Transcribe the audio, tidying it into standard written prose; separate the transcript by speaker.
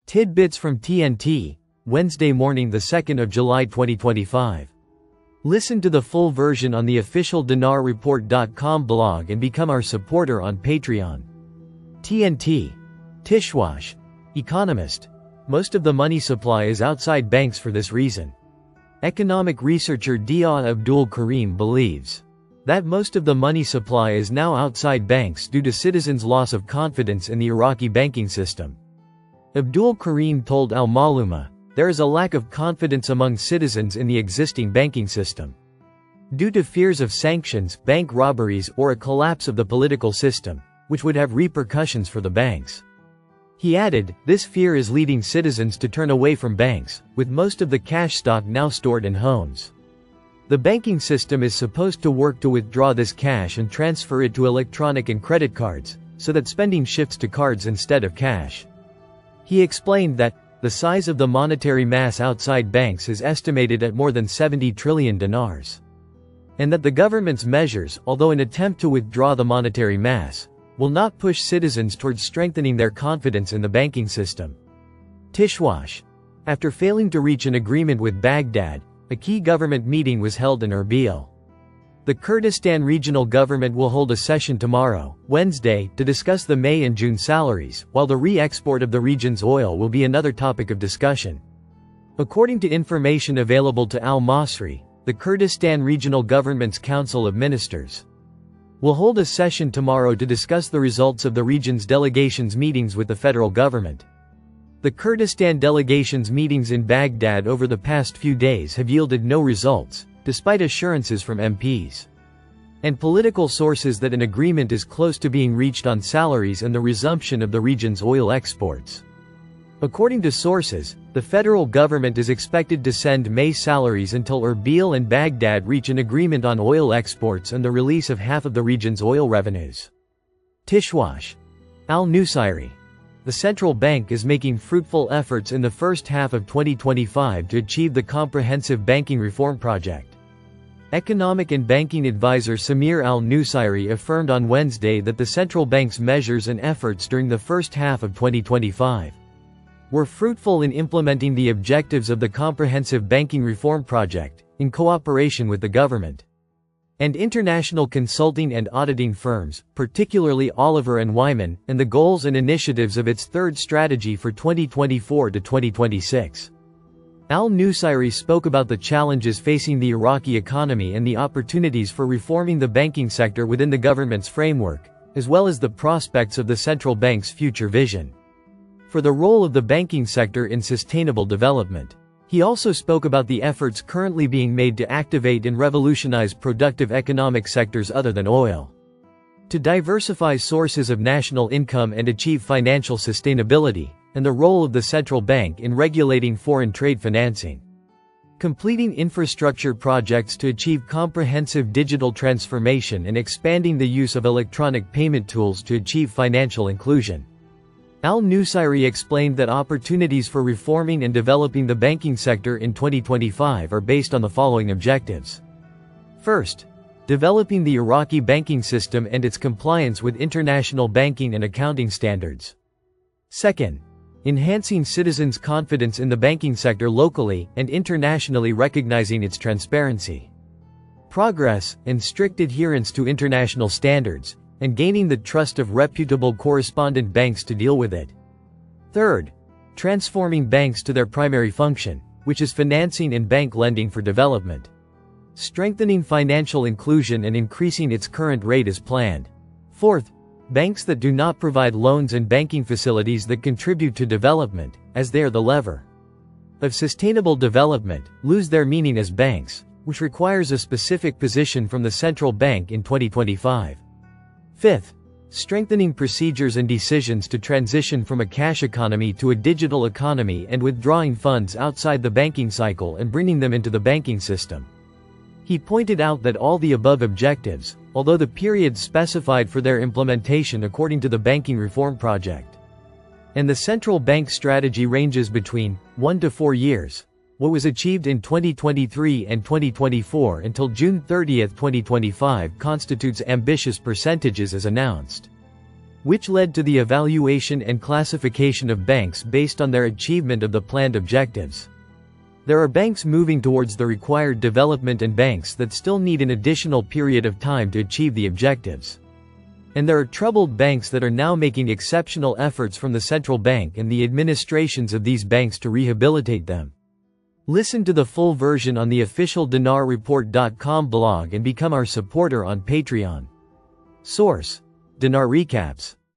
Speaker 1: Tidbits from TNT, Wednesday morning, the 2nd of July 2025. Listen to the full version on the official dinarreport.com blog and become our supporter on Patreon. TNT. Tishwash. Economist. Most of the money supply is outside banks for this reason. Economic researcher Dia Abdul Karim believes that most of the money supply is now outside banks due to citizens' loss of confidence in the Iraqi banking system. Abdul Karim told Al-Maluma, "There is a lack of confidence among citizens in the existing banking system. Due to fears of sanctions, bank robberies, or a collapse of the political system, which would have repercussions for the banks." He added, "This fear is leading citizens to turn away from banks, with most of the cash stock now stored in homes. The banking system is supposed to work to withdraw this cash and transfer it to electronic and credit cards, so that spending shifts to cards instead of cash." He explained that the size of the monetary mass outside banks is estimated at more than 70 trillion dinars. And that the government's measures, although an attempt to withdraw the monetary mass, will not push citizens towards strengthening their confidence in the banking system. Tishwash. After failing to reach an agreement with Baghdad, a key government meeting was held in Erbil. The Kurdistan regional government will hold a session tomorrow, Wednesday, to discuss the May and June salaries, while the re-export of the region's oil will be another topic of discussion. According to information available to Al-Masri, the Kurdistan Regional Government's Council of Ministers will hold a session tomorrow to discuss the results of the region's delegations' meetings with the federal government. The Kurdistan delegations' meetings in Baghdad over the past few days have yielded no results, despite assurances from MPs and political sources that an agreement is close to being reached on salaries and the resumption of the region's oil exports. According to sources, the federal government is expected to send May salaries until Erbil and Baghdad reach an agreement on oil exports and the release of half of the region's oil revenues. Tishwash. Al-Nusairi. The central bank is making fruitful efforts in the first half of 2025 to achieve the comprehensive banking reform project. Economic and banking advisor Samir Al-Nusairi affirmed on Wednesday that the central bank's measures and efforts during the first half of 2025 were fruitful in implementing the objectives of the comprehensive banking reform project, in cooperation with the government and international consulting and auditing firms, particularly Oliver & Wyman, and the goals and initiatives of its third strategy for 2024 to 2026. Al-Nusairi spoke about the challenges facing the Iraqi economy and the opportunities for reforming the banking sector within the government's framework, as well as the prospects of the central bank's future vision for the role of the banking sector in sustainable development. He also spoke about the efforts currently being made to activate and revolutionize productive economic sectors other than oil, to diversify sources of national income and achieve financial sustainability, and the role of the central bank in regulating foreign trade financing. Completing infrastructure projects to achieve comprehensive digital transformation and expanding the use of electronic payment tools to achieve financial inclusion. Al-Nusairi explained that opportunities for reforming and developing the banking sector in 2025 are based on the following objectives. First, developing the Iraqi banking system and its compliance with international banking and accounting standards. Second, enhancing citizens' confidence in the banking sector locally and internationally, recognizing its transparency, progress, and strict adherence to international standards, and gaining the trust of reputable correspondent banks to deal with it. Third, transforming banks to their primary function, which is financing and bank lending for development, strengthening financial inclusion and increasing its current rate as planned. Fourth, banks that do not provide loans and banking facilities that contribute to development, as they are the lever of sustainable development, lose their meaning as banks, which requires a specific position from the central bank in 2025. Fifth, strengthening procedures and decisions to transition from a cash economy to a digital economy and withdrawing funds outside the banking cycle and bringing them into the banking system. He pointed out that all the above objectives, although the period specified for their implementation according to the banking reform project and the central bank strategy ranges between 1 to 4 years, what was achieved in 2023 and 2024 until June 30, 2025 constitutes ambitious percentages as announced. which led to the evaluation and classification of banks based on their achievement of the planned objectives. There are banks moving towards the required development and banks that still need an additional period of time to achieve the objectives. And there are troubled banks that are now making exceptional efforts from the central bank and the administrations of these banks to rehabilitate them. Listen to the full version on the official dinarreport.com blog and become our supporter on Patreon. Source: Dinar Recaps.